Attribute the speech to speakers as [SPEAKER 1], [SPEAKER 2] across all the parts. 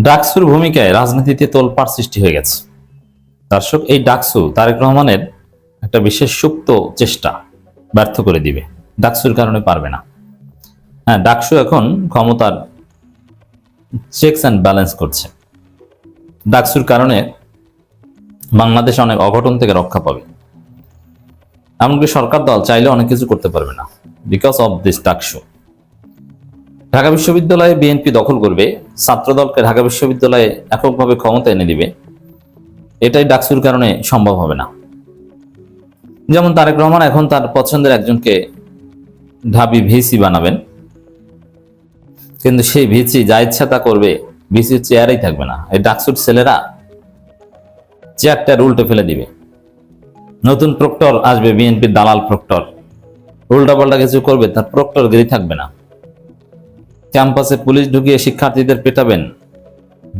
[SPEAKER 1] ডাকসুর ভূমিকায় রাজনীতিতে তোলপাড় সৃষ্টি হয়ে গেছে। দর্শক, এই ডাকসু তারেক রহমানের একটা বিশেষ সুপ্ত চেষ্টা ব্যর্থ করে দিবে। ডাকসুর কারণে পারবে না। হ্যাঁ, ডাকসু এখন ক্ষমতার চেকস অ্যান্ড ব্যালেন্স করছে। ডাকসুর কারণে বাংলাদেশ অনেক অঘটন থেকে রক্ষা পাবে। এমনকি সরকার দল চাইলে অনেক কিছু করতে পারবে না, because of this DUCSU. Dhaka বিশ্ববিদ্যালয়ে বিএনপি দখল করবে, ছাত্রদলকে ঢাকা বিশ্ববিদ্যালয়ে এককভাবে ক্ষমতা এনে দিবে, এটাই ডাকসুর কারণে সম্ভব হবে না। যেমন তারেক রহমান এখন তার পছন্দের একজনকে ঢাবি ভিসি বানাবেন, কিন্তু সেই ভিসি যা ইচ্ছা তা করবে, ভিসির চেয়ারেই থাকবে না। এই ডাকসুর ছেলেরা চেয়ারটার উল্টে ফেলে দিবে। নতুন প্রক্টর আসবে, বিএনপির দালাল প্রক্টর, উল্টাপাল্টা কিছু করবে, তার প্রক্টরগিরি থাকবে না। ক্যাম্পাসে পুলিশ ঢুকিয়ে শিক্ষার্থীদের পেটাবেন,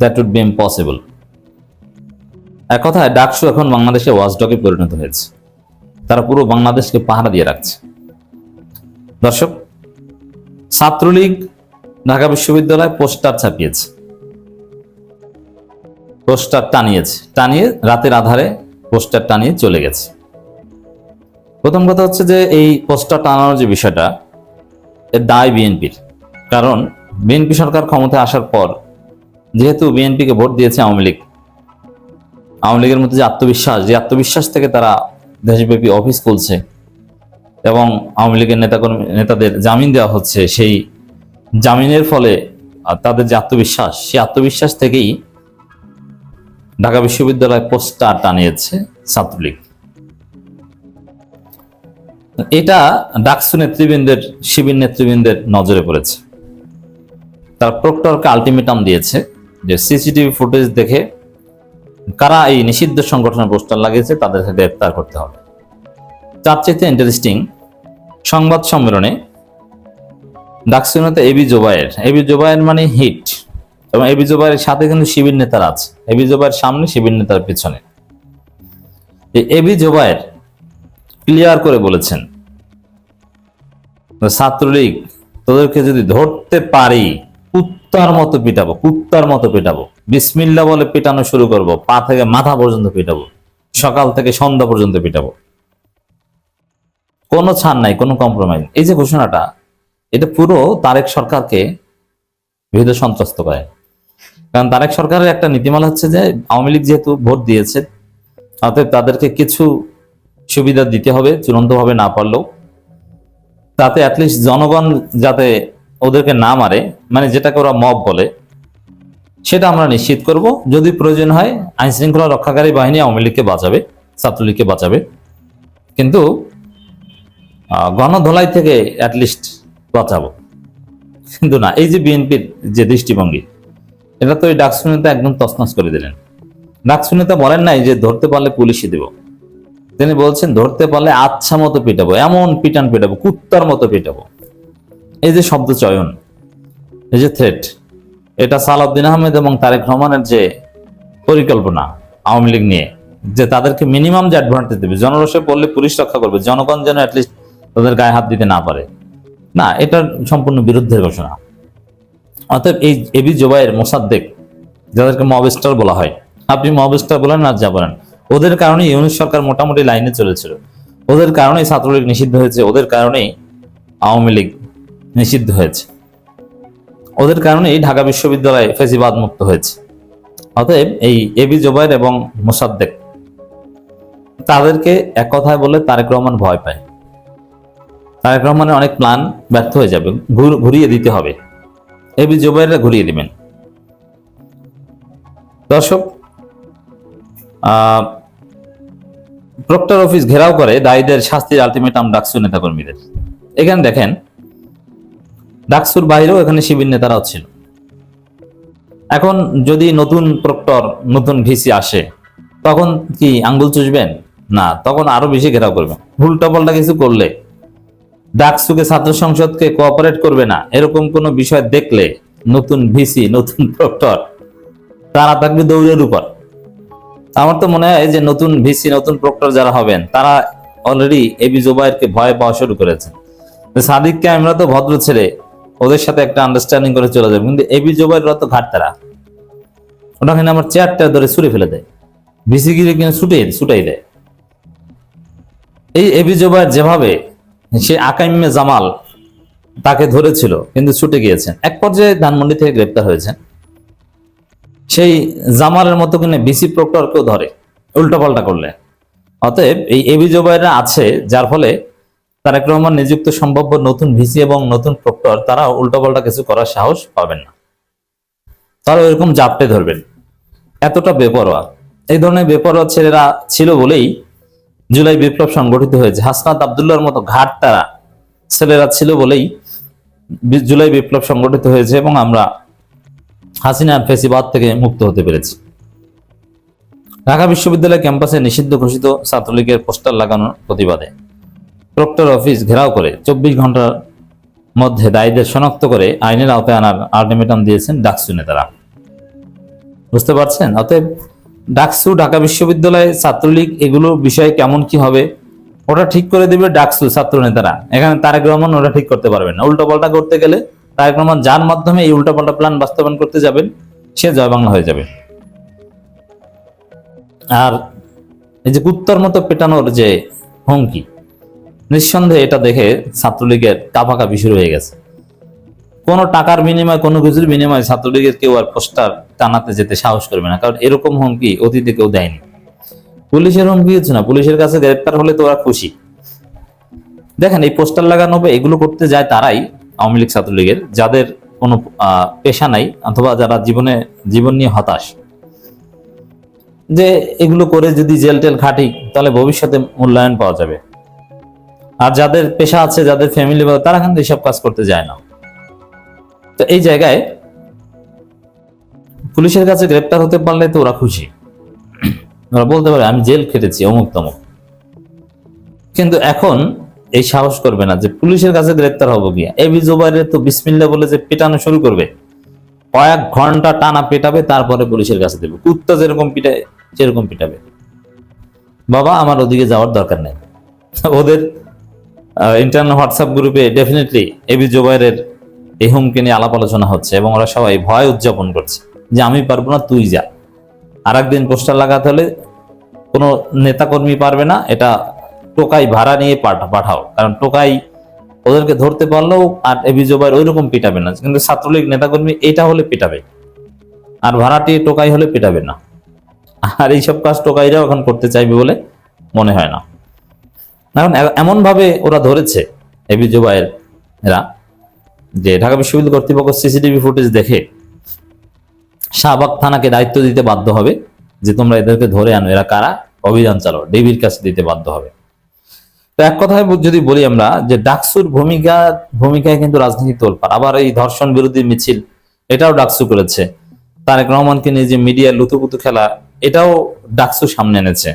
[SPEAKER 1] দ্যাট উড বি ইম্পসিবল। এক কথায় ডাকসু এখন বাংলাদেশে ওয়াচডগে পরিণত হয়েছে। তারা পুরো বাংলাদেশকে পাহারা দিয়ে রাখছে। দর্শক, ছাত্রলীগ ঢাকা বিশ্ববিদ্যালয়ে পোস্টার ছাপিয়েছে, পোস্টার টানিয়ে রাতের আধারে পোস্টার টানিয়ে চলে গেছে। প্রথম কথা হচ্ছে যে এই পোস্টার টানানোর যে বিষয়টা, এর দায় বিএনপির। কারণ বিএনপি সরকার ক্ষমতায় আসার পর যেহেতু বিএনপিকে ভোট দিয়েছে আওয়ামী লীগের মধ্যে যে আত্মবিশ্বাস থেকে তারা দেশব্যাপী অফিস খুলছে এবং আওয়ামী লীগের নেতাদের জামিন দেওয়া হচ্ছে, সেই জামিনের ফলে তাদের যে আত্মবিশ্বাস, সেই আত্মবিশ্বাস থেকেই ঢাকা বিশ্ববিদ্যালয়ে পোস্টার টানিয়েছে ছাত্রলীগ। এটা ডাকসু নেতৃবৃন্দের, শিবির নেতৃবৃন্দের নজরে পড়েছে। তার প্রক্টরকে আলটিমেটাম দিয়েছে যে সিসিটিভি ফুটেজ দেখে কারা এই নিষিদ্ধ সংগঠনের পোস্টার লাগিয়েছে তাদেরকে গ্রেপ্তার করতে হবে। তার চাইতে ইন্টারেস্টিং, সংবাদ সম্মেলনে ডাকসু নেতা এবি জোবায়ের মানে হিট, এবং এবি জোবায়ের সাথে কিন্তু শিবির নেতারা আছে। এবি জোবায়ের সামনে, শিবির নেতার পিছনে। এবি জোবায়ের ক্লিয়ার করে বলেছেন, ছাত্রলীগ তোদেরকে যদি ধরতে পারি কুত্তার মতো পিটাবো, বিসমিল্লাহ বলে পিটানো শুরু করব, পা থেকে মাথা পর্যন্ত পিটাবো, সকাল থেকে সন্ধ্যা পর্যন্ত পিটাবো, কোনো ছাড় নাই, কোনো কম্প্রোমাইজ। এই যে ঘোষণাটা, এটা পুরো তারেক সরকারকে ভীত সন্ত্রস্ত করে। কারণ তারেক সরকারের একটা নীতিমালা হচ্ছে যে আওয়ামী লীগ যেহেতু ভোট দিয়েছে, অতএব তাদেরকে কিছু সুবিধা দিতে হবে, চূড়ান্তভাবে না পারলেও, তাতে অ্যাটলিস্ট জনগণ যাতে ওদেরকে না মারে, মানে যেটাকে ওরা মব বলে, সেটা আমরা নিশ্চিত করব। যদি প্রয়োজন হয় আইন শৃঙ্খলা রক্ষাকারী বাহিনী আওয়ামী লীগকে বাঁচাবে, ছাত্রলীগকে বাঁচাবে, কিন্তু গণধোলাই থেকে অ্যাটলিস্ট বাঁচাবো। কিন্তু না, এই যে বিএনপির যে দৃষ্টিভঙ্গি, এটা তো এই ডাকসু নেতা একদম তছনছ করে দিলেন। ডাকসু নেতা বলেন নাই যে ধরতে পারলে পুলিশই দেব, তিনি বলছেন ধরতে পারলে আচ্ছা মতো পিটাবো, এমন পিটান পিটাবো, কুত্তার মতো পিটাবো। এই যে শব্দ চয়ন, এই যে থ্রেট, এটা সালাউদ্দিন আহমেদ এবং তারেক রহমানের যে পরিকল্পনা আওয়ামী লীগ নিয়ে, যে তাদেরকে মিনিমাম যে অ্যাডভান্টেজ দেবে, জনরোষে পড়লে পুলিশ রক্ষা করবে, জনগণ যেন অ্যাটলিস্ট তাদের গায়ে হাত দিতে না পারে, না, এটার সম্পূর্ণ বিরুদ্ধের ঘোষণা। অতএব এই এবি জোবায়ের, মোসাদ্দেক, যাদেরকে মব স্টার বলা হয়, আপনি মব স্টার বলেন আর যা বলেন, ওদের কারণে ইউনূস সরকার মোটামুটি লাইনে চলেছিল, ওদের কারণেই ছাত্রলীগ নিষিদ্ধ হয়েছে, ওদের কারণেই আওয়ামী লীগ নিষিদ্ধ হয়েছে, ওদের কারণেই ঢাকা বিশ্ববিদ্যালয় ফেসিবাদ মুক্ত হয়েছে। অতএব এই এবি জোবায়ের এবং মোসাদ্দেক, তাদেরকে এক কথায় বলে তারেক রহমান ভয় পায়। তারেক রহমানের অনেক প্ল্যান ব্যর্থ হয়ে যাবে, ঘুরিয়ে দিতে হবে। এবি জোবায়েররা ঘুরিয়ে দিবেন। দর্শক, প্রক্টর অফিস ঘেরাও করে দায়ীদের শাস্তির আলটিমেটাম ডাকসু নেতাকর্মীদের। এখানে দেখেন, ডাকসুর বাইরেও এখানে শিবির নেতারাও ছিল। এখন যদি নতুন প্রক্টর, নতুন ভিসি আসে, তখন কি আঙ্গুল চুষবেন? না, তখন আরো বেশি ঘেরাও করবেন। উল্টাপাল্টা কিছু করলে ডাকসুকে, ছাত্র সংসদকে কোঅপারেট করবে না, এরকম কোনো বিষয় দেখলে নতুন ভিসি, নতুন প্রক্টর, তারা থাকবে দৌড়ের উপর। আমার তো মনে হয় যে নতুন ভিসি, নতুন প্রক্টর যারা হবেন, তারা অলরেডি এবি জোবায়েরকে ভয় পাওয়া শুরু করেছেন। সাদিককে আমরা তো ভদ্র ছেলে, ওদের সাথে একটা আন্ডারস্ট্যান্ডিং করে চলে যাবে, কিন্তু এবি জোবায়েররা তো ঘাটতারা, ওটাখানে আমার চেয়ারটা ধরে ছুঁড়ে ফেলে দেয়, ভিসি গিরে কিনে ছুটাই দেয়। এই এবি জুবায়ের যেভাবে সে আকাইমে জামাল তাকে ধরেছিল কিন্তু ছুটে গিয়েছেন, এক পর্যায়ে ধানমন্ডি থেকে গ্রেপ্তার হয়েছেন। সেই জামালের মতো কিনে বিসি প্রক্টরকেও ধরে উল্টাপাল্টা করলে। অতএব এই এবি জুবায়েররা আছে, যার ফলে তারেক রহমান নিযুক্ত সম্ভাব্য নতুন ভিসি এবং নতুন প্রক্টর তারা উল্টাপাল্টা কিছু করার সাহস পাবেন না, তারা এরকম জাপটে ধরবেন। এতটা বেপরোয়া, এই ধরনের বেপরোয়া ছেলেরা ছিল বলেই জুলাই বিপ্লব সংগঠিত হয়েছে। হাসনাত আব্দুল্লাহর মতো ঘাট তারা ছেলেরা ছিল বলেই জুলাই বিপ্লব সংগঠিত হয়েছে এবং আমরা হাসিনার ফেসিবাদ থেকে মুক্ত হতে পেরেছি। ঢাকা বিশ্ববিদ্যালয় ক্যাম্পাসে নিষিদ্ধ ঘোষিত ছাত্রলীগের পোস্টার লাগানোর প্রতিবাদে প্রক্টর অফিস ঘেরাও করে 24 ঘন্টার মধ্যে দায়ীদের শনাক্ত করে আইনের আওতায় আনার আলটিমেটাম দিয়েছেন ডাকসু নেতারা। বুঝতে পারছেন? অতএব ডাকসু, ঢাকা বিশ্ববিদ্যালয়, ছাত্রলীগ, এগুলো বিষয়ে কেমন কি হবে ওটা ঠিক করে দিবে ডাকসু ছাত্র নেতারা। এখানে তারেক রহমান ওটা ঠিক করতে পারবেন না। উল্টাপাল্টা করতে গেলে তারেক রহমান যার মাধ্যমে এই উল্টাপাল্টা প্ল্যান বাস্তবায়ন করতে যাবেন সে জয় বাংলা হয়ে যাবে। আর এই যে কুত্তার মতো পেটানোর যে হুমকি, নিঃসন্দেহে এটা দেখে ছাত্রলীগের কাঁপাকাঁপি শুরু হয়ে গেছে। কোনো টাকার বিনিময়ে, কোনো কিছুর বিনিময়ে ছাত্রলীগের কেউ আর পোস্টার টানাতে যেতে সাহস করবে না, কারণ এরকম হুমকি অতীতে কেউ দেয়নি। পুলিশের হুমকি হচ্ছে না, পুলিশের কাছে গ্রেপ্তার হলে তো ওরা খুশি। দেখেন, এই পোস্টার লাগানো বা এগুলো করতে যায় তারাই, আওয়ামী লীগ ছাত্রলীগের, যাদের কোনো পেশা নাই অথবা যারা জীবন নিয়ে হতাশ, যে এগুলো করে যদি জেল টেল খাটি তাহলে ভবিষ্যতে মূল্যায়ন পাওয়া যাবে। আর যাদের পেশা আছে, যাদের ফ্যামিলি, তারা কিন্তু এসব কাজ করতে যায় না। তো এই জায়গায় পুলিশের কাছে গ্রেপ্তার হতে পারলে তো ওরা খুশি, ওরা বলতে পারে আমি জেল খেটেছি অমুক তমুক। কিন্তু এখন এই সাহস করবে না যে পুলিশের কাছে গ্রেপ্তার হবো গিয়া। এবি জুবায়ের তো বিসমিল্লাহ বলে যে পেটানো শুরু করবে, কয়েক ঘন্টা টানা পেটাবে, তারপরে পুলিশের কাছে দেবে। কুত্তা যেরকম পিটায় সেরকম পিটাবে। বাবা, আমার ওদিকে যাওয়ার দরকার নেই। ওদের ইন্টারনাল হোয়াটসঅ্যাপ গ্রুপে ডেফিনেটলি এবি জুবায়েরের এই হুমকি নিয়ে আলাপ আলোচনা হচ্ছে এবং ওরা সবাই ভয় উদযাপন করছে যে আমি পারবো না, তুই যা। আর একদিন পোস্টার লাগাতে হলে কোনো নেতাকর্মী পারবে না, এটা টোকাই ভাড়া নিয়ে পাঠাও, কারণ টোকাই ওদেরকে ধরতে পারলেও আর এবি জুবায়ের ওই রকম পিটাবে না, কিন্তু ছাত্রলীগ নেতাকর্মী এটা হলে পিটাবে, আর ভাড়াটি টোকাই হলে পিটাবে না। আর এইসব কাজ টোকাইরাও এখন করতে চাইবে বলে মনে হয় না। এখন এমন ভাবে ওরা ধরেছে এবি জুবায়ের এরা, যে ঢাকা বিশ্ববিদ্যালয় কর্তৃপক্ষ সিসিটিভি ফুটেজ দেখে শাহবাগ থানাকে দায়িত্ব দিতে বাধ্য হবে যে তোমরা এদেরকে ধরে আনো, এরা কারা, অভিযান চালাও, ডিবির কাছে দিতে বাধ্য হবে। তো এক কথায় যদি বলি আমরা যে ডাকসুর ভূমিকায় কিন্তু রাজনীতি তোলপাড়। আবার এই ধর্ষণ বিরোধী মিছিল, এটাও ডাকসু করেছে। তারেক রহমানকে নিয়ে যে মিডিয়ার লুতুপুতু খেলা, এটাও ডাকসু সামনে এনেছে।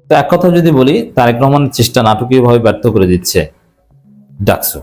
[SPEAKER 1] তো এক কথা যদি বলি, তারেক রহমানের চেষ্টা নাটকীয়ভাবে ব্যর্থ করে দিচ্ছে ডাকসু।